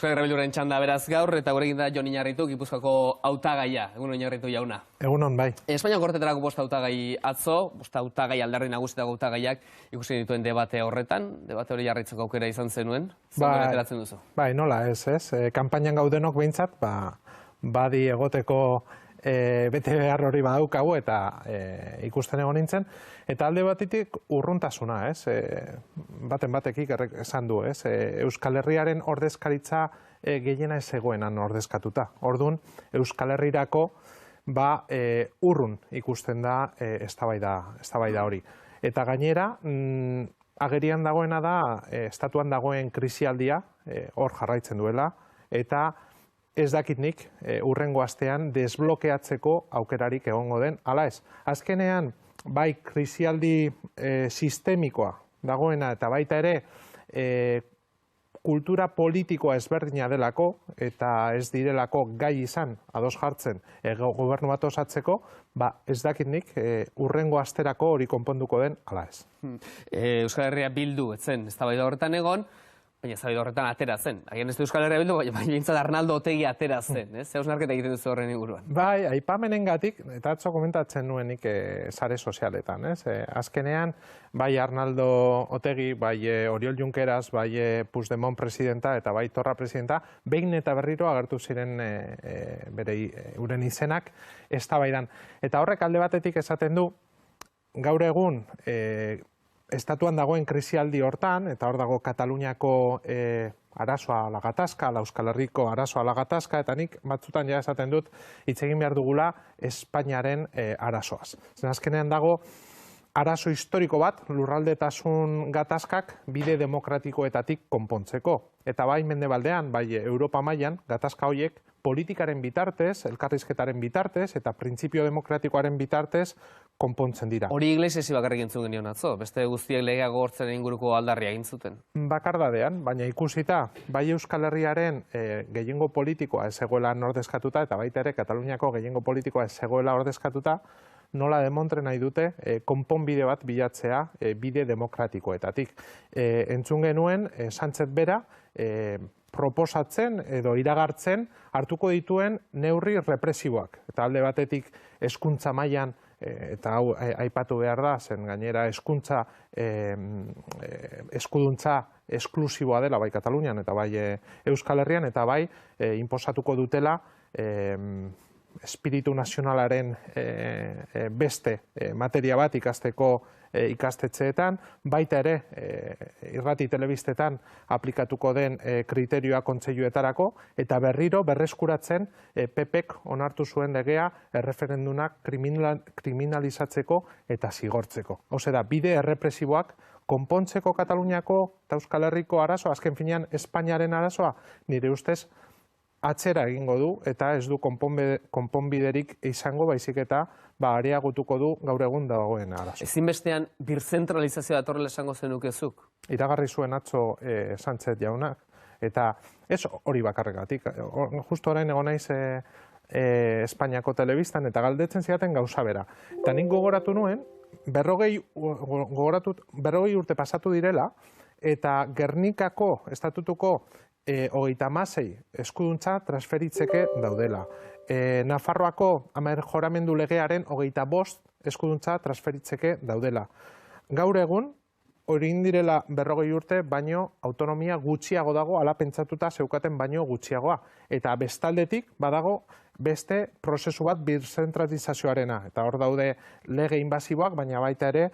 Euskal Herria Bilduren txanda beraz gaur, eta gurekin da Jon Iñarritu, Gipuzkoako hautagaia. Egunon Iñarritu jauna. Egunon, bai. Espainiako Gorteetarako 5 hautagai atzo, 5 hautagai alderdi nagusietako hautagaiak ikusi dituen debate horretan, debate hori jarraitzeko aukera izan zenuen. Zer ateratzen duzu? Bai, nola, ez. Kanpainan gaudenok behintzat, badi egoteko bete behar hori badaukagu eta ikusten egon nintzen. Eta alde batetik urruntasuna, ez? Baten batekik esan du, ez? Euskal Herriaren ordezkaritza gehiena ez zegoenan ordezkatuta. Orduan, Euskal Herrirako urrun ikusten da eztabaida hori. Eta gainera, agerian dagoena da, estatuan dagoen krisialdia, hor jarraitzen duela, eta ez dakit nik hurrengo astean desblokeatzeko aukerarik egongo den. Hala ez, azkenean, bai krisialdi sistemikoa dagoena eta baita ere kultura politikoa ezberdina delako eta ez direlako gai izan ados jartzen gobernu bat osatzeko, ez dakit nik hurrengo asterako hori konponduko den, ala ez. Euskal Herria Bildu etzen eztabaida horretan egon, baina eztabaida horretan atera zen. Agian ez da Euskal Herria Bildu, baina bintzat Arnaldo Otegi atera zen, ez? Zer hausnarketa egiten duzu horren inguruan? Bai, aipamenengatik, eta atzo komentatzen nuenik sare sozialetan, ez? Azkenean, bai Arnaldo Otegi, bai Oriol Junqueras, bai Puigdemont presidenta eta bai Torra presidenta, behin eta berriro agertu ziren euren izenak eztabaidan. Eta horrek alde batetik esaten du, gaur egun, estatuan dagoen krisialdi hortan, eta hor dago Kataluniako arazoa ala gatazka, Euskal Herriko arazoa ala gatazka, eta nik batzutan ja esaten dut hitz egin behar dugula Espainiaren arazoaz. Zen azkenean dago arazo historiko bat, lurraldetasun gatazkak bide demokratikoetatik konpontzeko. Eta bai mendebaldean, bai Europa mailan, gatazka horiek politikaren bitartez, elkarrizketaren bitartez eta printzipio demokratikoaren bitartez konpontzen dira. Hori Iglesiasi bakarrik entzun genion atzo, beste guztiek legea gogortzen inguruko aldarria egin zuten. Bakardadean, baina ikusita, bai Euskal Herriaren gehiengo politikoa ez zegoela ordezkatuta eta baita ere Kataluniako gehiengo politikoa ez zegoela ordezkatuta, nola demontre nahi dute konponbide bat bilatzea bide demokratikoetatik. Entzun genuen, Sánchez bera, proposatzen edo iragartzen hartuko dituen neurri represiboak. Eta alde batetik hezkuntza mailan, eta hau aipatu behar da, zen gainera hezkuntza eskuduntza esklusiboa dela bai Katalunian eta bai Euskal Herrian, eta bai inposatuko dutela espiritu nazionalaren beste materia bat ikasteko ikastetxeetan, baita ere irrati telebistetan aplikatuko den kriterioa kontseiluetarako, eta berriro berreskuratzen PPek onartu zuen legea erreferendumak kriminalizatzeko eta zigortzeko. Hauze da, bide errepresiboak konpontzeko Kataluniako eta Euskal Herriko arazoa, azken finean Espainiaren arazoa, nire ustez atzera egingo du eta ez du konponbiderik izango, baizik eta areagotuko du gaur egun dagoen arazo. Ezinbestean birzentralizazioa datorrela esango zenukezuk? Iragarri zuen atzo Sánchez jaunak, eta ez hori bakarregatik. Justo orain egon naiz Espainiako telebistan eta galdetzen zidaten gauza bera. Eta nik gogoratu nuen, 40 urte pasatu direla, eta Gernikako estatutuko 36 eskuduntza transferitzeke daudela. Nafarroako joramendu legearen 25 eskuduntza transferitzeke daudela. Gaur egun, hori indirela 40 urte, baino autonomia gutxiago dago, ala pentsatuta zeukaten baino gutxiagoa. Eta bestaldetik badago beste prozesu bat birzentralizazioarena. Eta hor daude lege inbasiboak, baina baita ere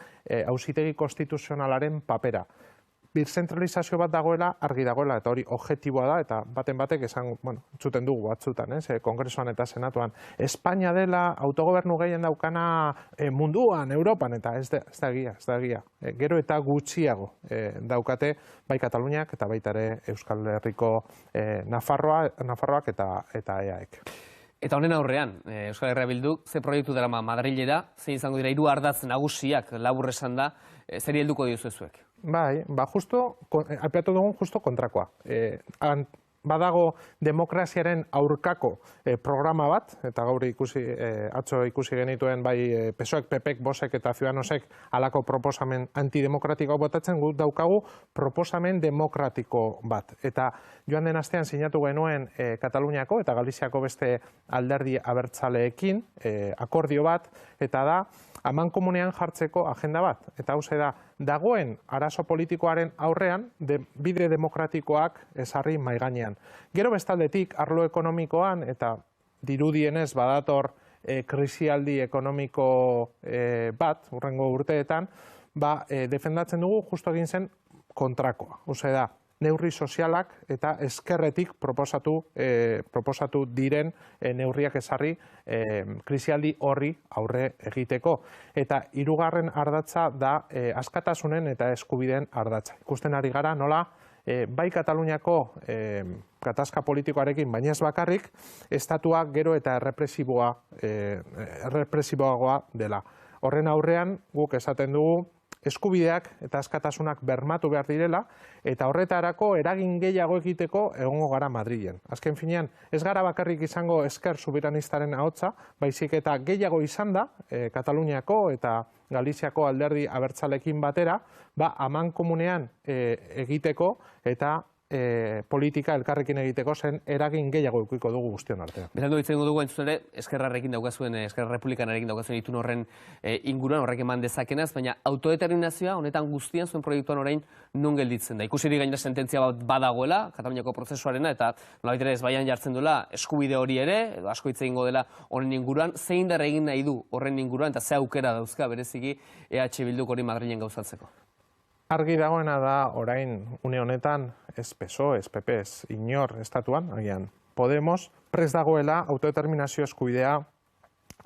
auzitegi konstituzionalaren papera. Birzentralizazio bat dagoela, argi dagoela, eta hori objektiboa da, eta baten batek esan, entzuten dugu batzutan, Kongresuan eta Senatuan. Espainia dela autogobernu gehien daukana munduan, Europan, eta ez da egia. Gero eta gutxiago daukate bai Kataluniak eta baita ere Euskal Herriko Nafarroak eta EAek. Eta honen aurrean, Euskal Herria Bilduk, ze proiektu darama Madrilera, zein izango dira 3 ardatz nagusiak, labur esan da, zeri helduko diozu zuek? Bai, justo, apiatu dugun justo kontrakoa. badago demokraziaren aurkako programa bat, eta gaur atzo ikusi genituen bai PSOEk, PPek, Bosek eta Ciudadanosek halako proposamen antidemokratiko botatzen, guk daukagu proposamen demokratiko bat. Eta joan den astean sinatu genuen Kataluniako eta Galiziako beste alderdi abertzaleekin akordio bat, eta da amankomunean jartzeko agenda bat. Eta hauze da, dagoen arazo politikoaren aurrean bide demokratikoak ezarri mahai gainean. Gero bestaldetik arlo ekonomikoan eta dirudienez badator krisialdi ekonomiko bat, hurrengo urteetan, defendatzen dugu justo egin zen kontrakoa. Hauze da, neurri sozialak eta ezkerretik proposatu diren neurriak ezarri krisialdi horri aurre egiteko. Eta hirugarren ardatza da askatasunen eta eskubideen ardatza. Ikusten ari gara nola bai Kataluniako gatazka politikoarekin, baina ez bakarrik, estatuak gero eta errepresiboagoa dela. Horren aurrean guk esaten dugu eskubideak eta askatasunak bermatu behar direla, eta horretarako eragin gehiago egiteko egongo gara Madrilen. Azken finean, ez gara bakarrik izango esker soberanistaren ahotsa, baizik eta gehiago izan da, Kataluniako eta Galiziako alderdi abertzalekin batera, amankomunean egiteko eta politika elkarrekin egiteko zen eragin gehiago edukiko dugu guztion artean. Bezaldu ditzen dugu entzun ere, Eskerrarekin daukazuen, Eskerra Republikanarekin daukazuen itun horren inguruan, horrek eman dezakenaz, baina autodeterminazioa honetan guztian zuen proiektuan orain non gelditzen da. Ikusiri gainera sententzia bat badagoela, Kataluniako prozesuarena, eta nolabait ere ezbaian jartzen duela eskubide hori ere, edo asko hitz egingo dela horren inguruan, zein dar egin nahi du horren inguruan, eta ze aukera dauzka bereziki EH Bilduk hori Madrilen gauzatzeko. Argi dagoena da orain une honetan ez PSOE, ez PP, ez inor estatuan, agian Podemos, prest dagoela autodeterminazio eskubidea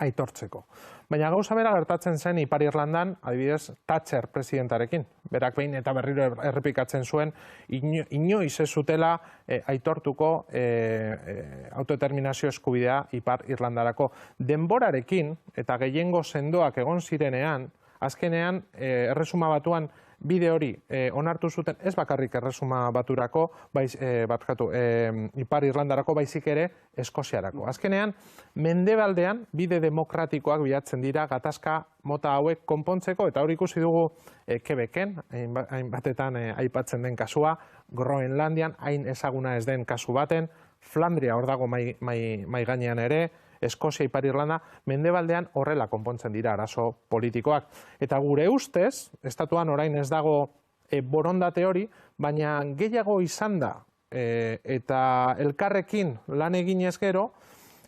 aitortzeko. Baina gauza bera gertatzen zen Ipar Irlandan, adibidez, Thatcher presidentarekin. Berak behin eta berriro errepikatzen zuen, inoiz ez zutela aitortuko autodeterminazio eskubidea Ipar Irlandarako. Denborarekin eta gehiengo sendoak egon zirenean, azkenean Erresuma Batuan bide hori onartu zuten ez bakarrik Erresuma Baturako, Ipar Irlandarako baizik ere Eskoziarako. Azkenean, mendebaldean bide demokratikoak bilatzen dira gatazka mota hauek konpontzeko, eta hori ikusi dugu Quebecen, hainbatetan aipatzen den kasua, Groenlandian, hain ezaguna ez den kasu baten, Flandria hor dago mai gainean ere, Eskozia, Ipar Irlanda, mendebaldean horrela konpontzen dira arazo politikoak. Eta gure ustez, estatuan orain ez dago borondate hori, baina gehiago izan da eta elkarrekin lan eginez gero,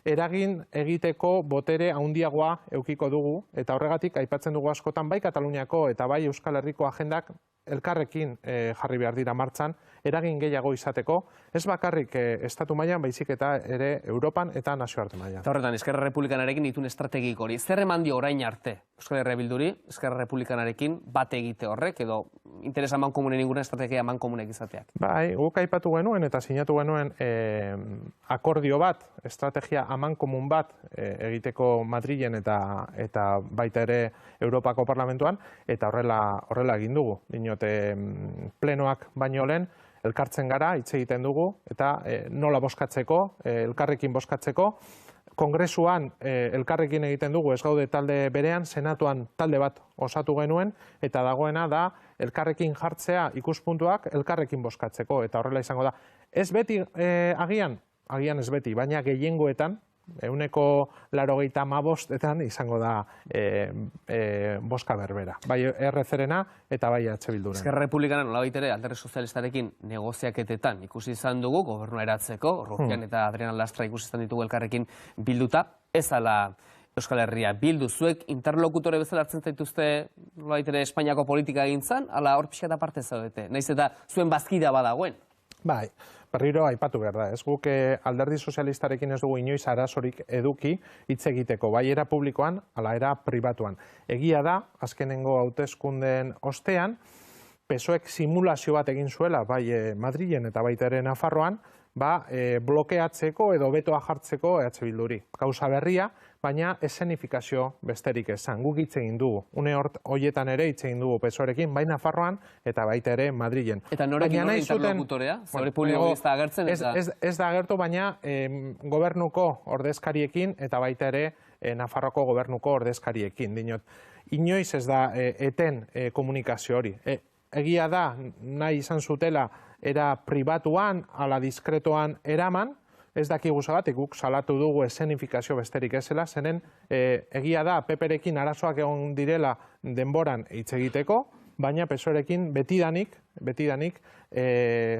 eragin egiteko botere handiagoa edukiko dugu, eta horregatik aipatzen dugu askotan bai Kataluniako eta bai Euskal Herriko agendak elkarrekin jarri behar dira martxan, eragin gehiago izateko, ez bakarrik estatu mailan, baizik eta ere Europan eta nazioarte mailan. Eta horretan, Eskerra Republikanarekin itun estrategik hori. Zer eman dio orain arte Euskal Herria Bilduri, Eskerra Republikanarekin bate egite horrek, edo interesa amankomunen inguruan estrategia amankomunek izateak? Bai, guk aipatu genuen eta sinatu genuen akordio bat, estrategia amankomun bat egiteko Madrilen eta baita ere Europako Parlamentuan, eta horrela egin dugu. Plenoak baino lehen, elkartzen gara, hitz egiten dugu, eta nola bozkatzeko, elkarrekin bozkatzeko. Kongresuan elkarrekin egiten dugu, ez gaude talde berean, senatuan talde bat osatu genuen, eta dagoena da elkarrekin jartzea ikuspuntuak elkarrekin bozkatzeko, eta horrela izango da. Ez beti agian ez beti, baina gehiengoetan, 95% izango da bozka berbera. Bai RC-rena eta bai EH Bilduren. Eskerra Republikana nolabait ere alderdi sozialistarekin negoziaketetan ikusi izan dugu, gobernua eratzeko, Rufián eta Adriana Lastra ikusi izan ditugu elkarrekin bilduta, ez ala Euskal Herria Bildu, zuek interlokutore bezala hartzen zaituzte nolabait ere Espainiako politika egintzan, ala hor pixka eta parte zaudete, naiz eta zuen bazkida badagoen? Bai, berriro aipatu behar da, ez guk alderdi sozialistarekin ez dugu inoiz arazorik eduki hitz egiteko, bai era publikoan, ala era pribatuan. Egia da, azkenengo hauteskundeen ostean, PSOEk simulazio bat egin zuela, bai Madrilen eta baita ere Nafarroan, blokeatzeko edo betoa jartzeko EH Bilduri. Gauza berria, baina esenifikazio besterik esan. Guk hitz egin dugu. Une horietan ere hitz egin dugu PSOErekin, bai Nafarroan eta baita ere Madrilen. Eta norekin horre interlokutorea? Zaure publiko ez da agertzen? Ez da agertu, baina gobernuko ordezkariekin eta baita ere Nafarroko gobernuko ordezkariekin. Inoiz ez da eten komunikazio hori. Egia da, nahi izan zutela, era pribatuan, ala diskretoan eraman, ez dakigu zagatik, guk salatu dugu esenifikazio besterik ezela, zenen egia da, PPrekin arazoak egon direla denboran hitz egiteko, baina PSOErekin betidanik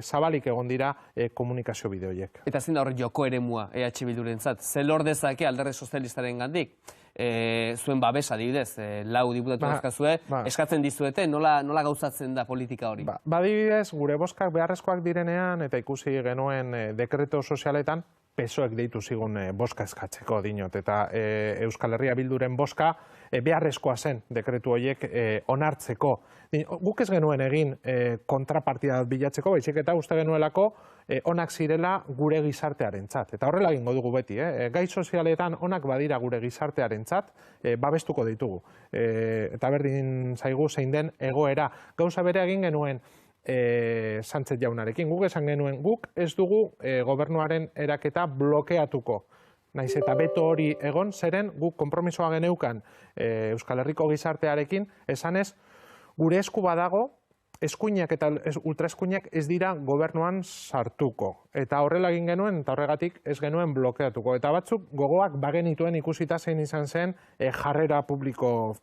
zabalik egon dira komunikazio bideoiek. Eta zein da hor joko eremua EH Bildurentzat? Zer lor dezake Alderdi Sozialistaren gandik? Zuen babesa adibidez, 4 diputatu dauzkazue, eskatzen dizuete, nola gauzatzen da politika hori? Adibidez, gure bozkak beharrezkoak direnean, eta ikusi genuen dekreto sozialetan, PSOEk deitu zigun bozka eskatzeko dinot, eta Euskal Herria Bilduren bozka beharrezkoa zen dekretu horiek onartzeko. Guk ez genuen egin kontrapartida bilatzeko, baizik eta uste genuelako onak zirela gure gizartearentzat. Eta horrela egingo dugu beti, gai sozialetan onak badira gure gizartearentzat, babestuko ditugu. Eta berdin zaigu zein den egoera. Gauza bere egin genuen Sánchez jaunarekin. Guk esan genuen, guk ez dugu gobernuaren eraketa blokeatuko. Naiz eta beto hori egon, zeren guk konpromisoa geneukan Euskal Herriko gizartearekin, esanez, gure esku badago, eskuinak eta ultraeskuinak ez dira gobernuan sartuko. Eta horrela egin genuen, eta horregatik ez genuen blokeatuko. Eta batzuk gogoak bagenituen ikusita zein izan zen jarrera publiko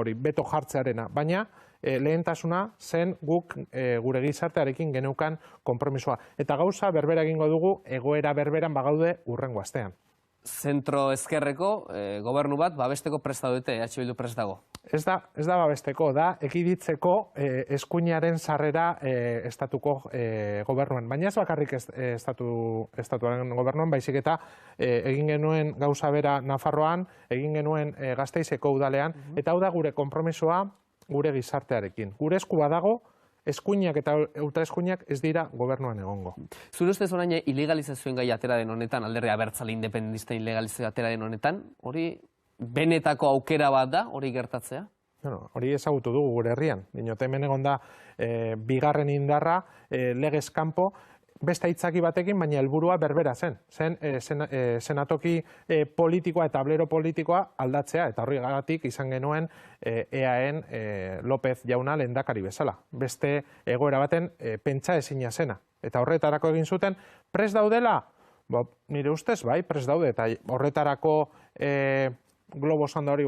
hori, beto jartzearena. Baina lehentasuna zen guk gure gizartearekin geneukan konpromisoa. Eta gauza berbera egingo dugu, egoera berberan bagaude urrengo astean. Zentro ezkerreko gobernu bat babesteko prest daudete, EH Bildu prest dago? Ez da babesteko, da ekiditzeko eskuinaren sarrera estatuko gobernuan. Baina ez bakarrik estatuaren gobernuan, baizik eta egin genuen gauza bera Nafarroan, egin genuen Gasteizeko udalean, eta hau da gure konpromisoa gure gizartearekin. Gure esku badago, eskuinak eta ultraeskuinak ez dira gobernuan egongo. Zure ustez orain ilegalizazioen gai atera den honetan, Alderdi Abertzale independentista ilegalizazioa atera den honetan, hori benetako aukera bat da, hori gertatzea? Hori ezagutu dugu gure herrian. Hemen egon da bigarren indarra legez kanpo, beste aitzaki batekin, baina helburua berbera zen. Senatoki politikoa eta tablero politikoa aldatzea, eta horregatik izan genuen EAen López jauna lehendakari bezala. Beste egoera baten pentsa ezina zena. Eta horretarako egin zuten, prest daudela? Nire ustez, bai, prest daude, eta horretarako globo sonda hori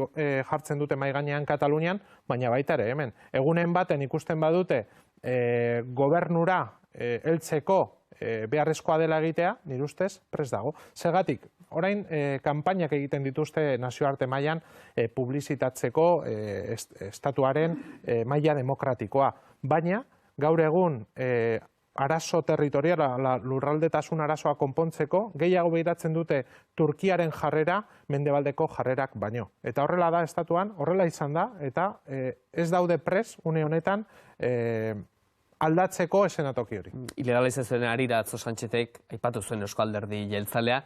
jartzen dute mahai gainean Katalunian, baina baita ere hemen. Egunen baten ikusten badute gobernura heltzeko beharrezkoa dela egitea, nire ustez, prest dago. Zergatik, orain kanpainak egiten dituzte nazioarte mailan publizitatzeko estatuaren maila demokratikoa. Baina, gaur egun arazo territoriala, lurraldetasun arazoa konpontzeko, gehiago behiratzen dute Turkiaren jarrera mendebaldeko jarrerak baino. Eta horrela da estatuan, horrela izan da, eta ez daude pres, une honetan, aldatzeko esenatoki hori. Ilegalizazioen arira atzo Sanchezek aipatu zuen Eusko Alderdi Jeltzalea,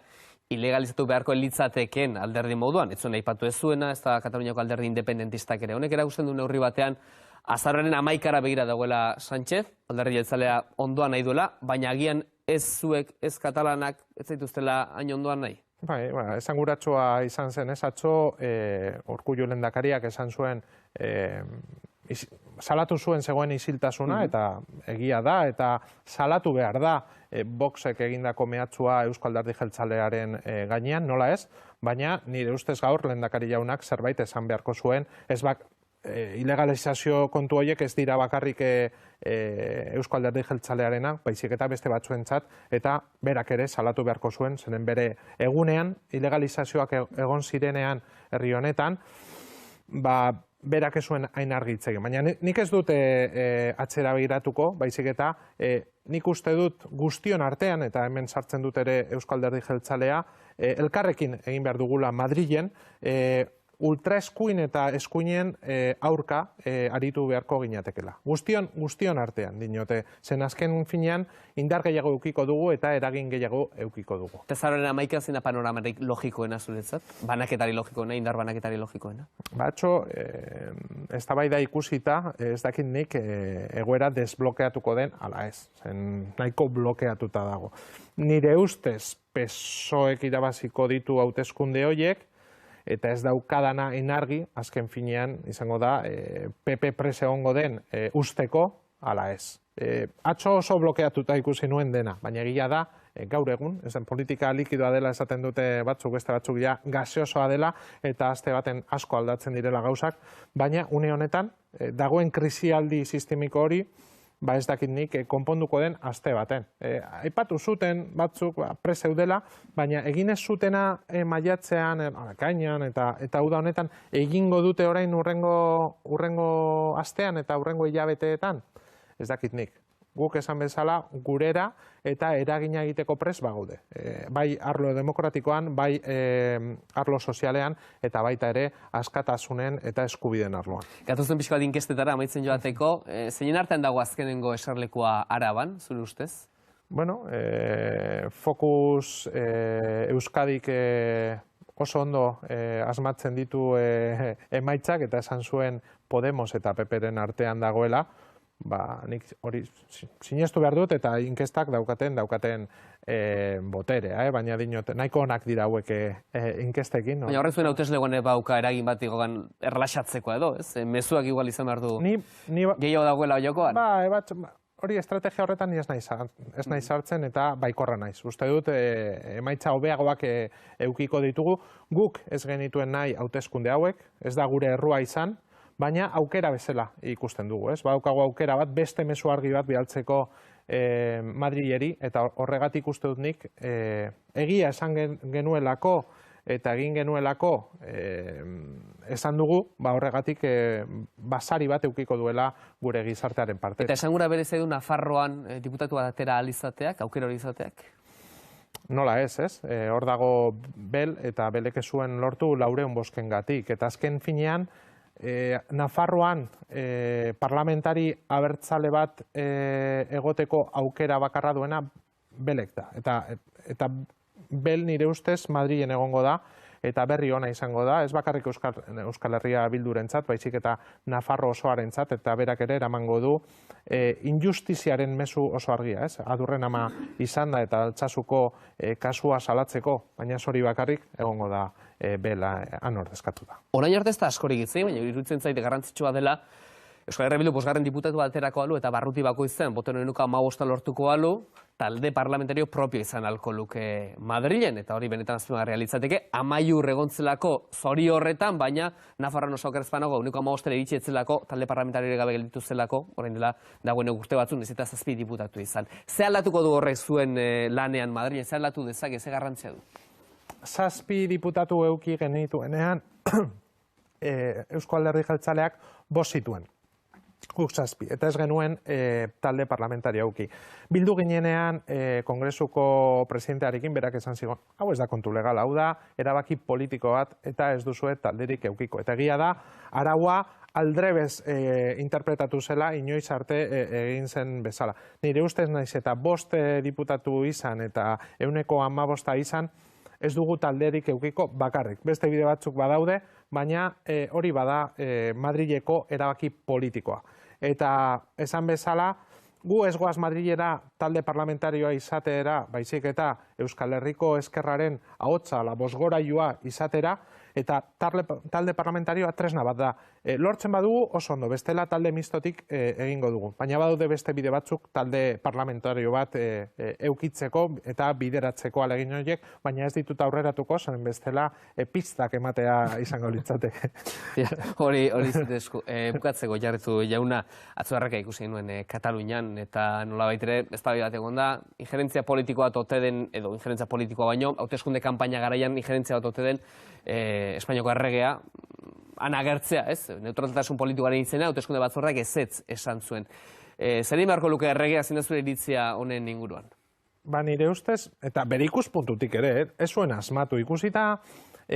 ilegalizatu beharko litzateken alderdi moduan, ez zuen aipatu ez zuena, ez da Kataluniako alderdi independentistak ere. Honek erakusten du neurri batean, azaroaren 11 begira dagoela Sánchez, Alderdi Jeltzalea ondoan nahi duela, baina agian ez zuek, ez katalanak, ez zaituztela hain ondoan nahi? Bai, esanguratsua izan zen, ez atzo, Urkullu lehendakariak esan zuen, salatu zuen zegoen isiltasuna, eta egia da, eta salatu behar da Voxek egindako mehatxua Eusko Alderdi Jeltzalearen gainean, nola ez, baina nire ustez gaur lehendakari jaunak zerbait esan beharko zuen, ez ilegalizazio kontu horiek ez dira bakarrik Eusko Alderdi Jeltzalearena, baizik eta beste batzuentzat, eta berak ere salatu beharko zuen, zenen bere egunean, ilegalizazioak egon zirenean herri honetan, berak ez zuen hain argitzegen. Baina nik ez dut atzera begiratuko, baizik eta nik uste dut guztion artean, eta hemen sartzen dut ere Eusko Alderdi Jeltzalea, elkarrekin egin behar dugula Madrilen, ultraeskuin eta eskuinen aurka aritu beharko ginatekela. Guztion artean, dinote, zen azken finean indar gehiago eukiko dugu eta eragin gehiago eukiko dugu. Tezaroren amaika zena panoramarik logikoena zuretzat? Banaketari logikoena, indar banaketari logikoena? Batxo, eztabaida ikusita, ez dakit nik egoera desblokeatuko den, ala ez, zen nahiko blokeatuta dago. Nire ustez, PSOEk irabaziko ditu hauteskunde horiek, eta ez daukadana enargi, azken finean, izango da, PP prese egongo den usteko, ala ez. Atzo oso blokeatuta ikusi nuen dena, baina egia da, gaur egun, ezen politika likidoa dela esaten dute batzuk, beste batzuk ja gaseosoa dela, eta aste baten asko aldatzen direla gauzak, baina une honetan, dagoen krisialdi sistemiko hori, ba ez dakit nik konponduko den aste baten. Aipatu zuten batzuk preseudela, baina egin ez zutena maiatzean, ekainean eta uda honetan egingo dute orain urrengo astean eta urrengo hilabeteetan, ez dakit nik. Guk esan bezala gurera eta eragina egiteko pres bagaude. Bai arlo demokratikoan, bai arlo sozialean eta baita ere askatasunen eta eskubideen arloan. Gatozen pixko bat inkestetara amaitzen joateko, zeinen artean dago azkenengo eserlekua Araban, zure ustez? Bueno, Focus Euskadik oso ondo asmatzen ditu emaitzak eta esan zuen Podemos eta PPren artean dagoela, nik hori sinestu behar dut eta inkestak daukaten boterea, baina dinot, nahiko onak dira hauek inkestekin. Baina horrek zuen hauteslegoan bauka eragin bat igogan erlaxatzeko edo, ez? Mezuak igual izan behar du gehiago dagoela jokoan? Hori estrategia horretan ez naiz sartzen eta baikorra naiz. Uste dut emaitza hobeagoak eukiko ditugu, guk ez genituen nahi hauteskunde hauek, ez da gure errua izan, baina aukera bezala ikusten dugu, ez? Badaukagu aukera bat, beste mezu argi bat bidaltzeko Madrileri, eta horregatik uste dut nik, egia esan genuelako eta egin genuelako esan dugu, horregatik basari bat eukiko duela gure gizartearen parte. Eta esan gura berez edu Nafarroan diputatu bat atera alizateak, aukera hori izateak? Nola ez, ez? Hor dago Bel eta Belek ez zuen lortu 400 bozkengatik, eta azken finean, Nafarroan parlamentari abertzale bat egoteko aukera bakarra duena Belek da. Eta Bel nire ustez Madrilen egongo da, eta berri ona izango da, ez bakarrik Euskal Herria Bildurentzat, baizik eta Nafarro osoarentzat, eta berak ere eramango du injustiziaren mezu oso argia, ez? Adurren ama izan da eta Altsasuko kasua salatzeko, baina hori bakarrik egongo da Bela han ordezkatuta. Orain arte ez da askorik hitz egin, baina iruditzen zaite garrantzitsua dela Euskal Herria Bildu 5. diputatu aterako alu eta barruti bakoitzean boten enuka 15 lortuko alu, talde parlamentario propio izan alko luke Madrilen, eta hori benetan azpimarra litzateke, amaiur egontzelako zori horretan, baina Nafarroan oso okerezpanago, enuko 15 iritsi etzelako, talde parlamentario gabe gelditu zelako, orain dela dagoen urte batzun, ez eta 7 diputatu izan. Ze aldatuko du horrek zuen lanean Madrilen, ze aldatu dezake, ze garrantzia du? 7 diputatu euki genituenean, Eusko Alderdi Jeltzaleak 5 zituen. Guk 7, eta ez genuen talde parlamentario auki. Bildu ginenean Kongresuko presidentearekin berak esan zigon, hau ez da kontu legal, hau da erabaki politiko bat eta ez duzue talderik eukiko. Eta egia da, araua aldrebez interpretatu zela inoiz arte egin zen bezala. Nire ustez naiz eta 5 diputatu izan eta 15 izan, ez dugu talderik eukiko bakarrik. Beste bide batzuk badaude, baina hori bada Madrileko erabaki politikoa. Eta esan bezala, gu ez goaz Madrilera talde parlamentarioa izatera, baizik eta Euskal Herriko Ezkerraren ahotsa, bozgorailua izatera, eta talde parlamentarioa tresna bat da. Lortzen badugu oso ondo, bestela talde mistotik egingo dugu. Baina badaude beste bide batzuk talde parlamentario bat eukitzeko eta bideratzeko alegin horiek, baina ez ditut aurreratuko, zen bestela pistak ematea izango litzateke. Hori zitezku. Bukatzeko jarretu jauna, atzo harraka ikusi nuen Katalunian, eta nolabait ere, ez bat egon da, injerentzia politikoa ote den, edo injerentzia politikoa baino, hauteskunde kanpaina garaian injerentzia bat ote den, Espainiako erregea, han agertzea, ez? Neutraltasun politikoaren izena, hauteskunde batzordeak ezetz esan zuen. Zer egin beharko luke erregea zein da zure iritzia honen inguruan? Nire ustez, eta bere ikuspuntutik ere, ez zuen asmatu ikusita,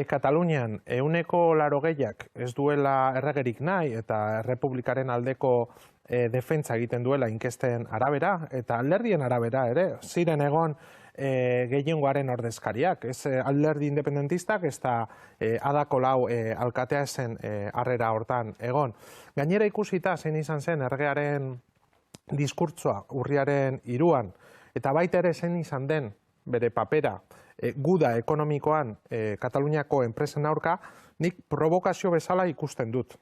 Katalunian 80% ez duela erregerik nahi eta errepublikaren aldeko defentsa egiten duela inkesten arabera eta alderdien arabera ere, ziren egon gehiengoaren ordezkariak, ez alderdi independentistak, ez da adako lau alkatea esen harrera hortan egon. Gainera ikusita zein izan zen erregearen diskurtsoa urriaren 3an, eta baita ere zein izan den bere papera guda ekonomikoan Kataluniako enpresen aurka, nik provokazio bezala ikusten dut.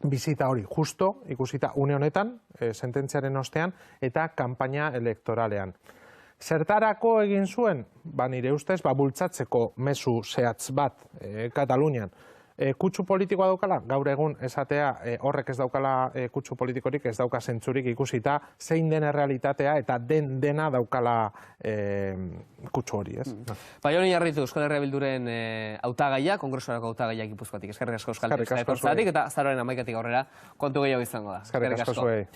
Bizita hori, justo ikusita une honetan, sententziaren ostean, eta kanpaina elektoralean. Zertarako egin zuen, nire ustez, bultzatzeko mezu zehatz bat Katalunian. Kutsu politikoa daukala, gaur egun esatea horrek ez daukala kutsu politikorik, ez dauka zentzurik ikusita zein den errealitatea eta dena daukala kutsu hori, ez? Jon Iñarritu, Euskal Herria Bilduren hautagaia, kongresuarako hautagaia Gipuzkoatik. Eskerrik asko Euskal Herria eta azaroaren 11tik aurrera kontu gehiago izango da. Eskerrik asko zuei.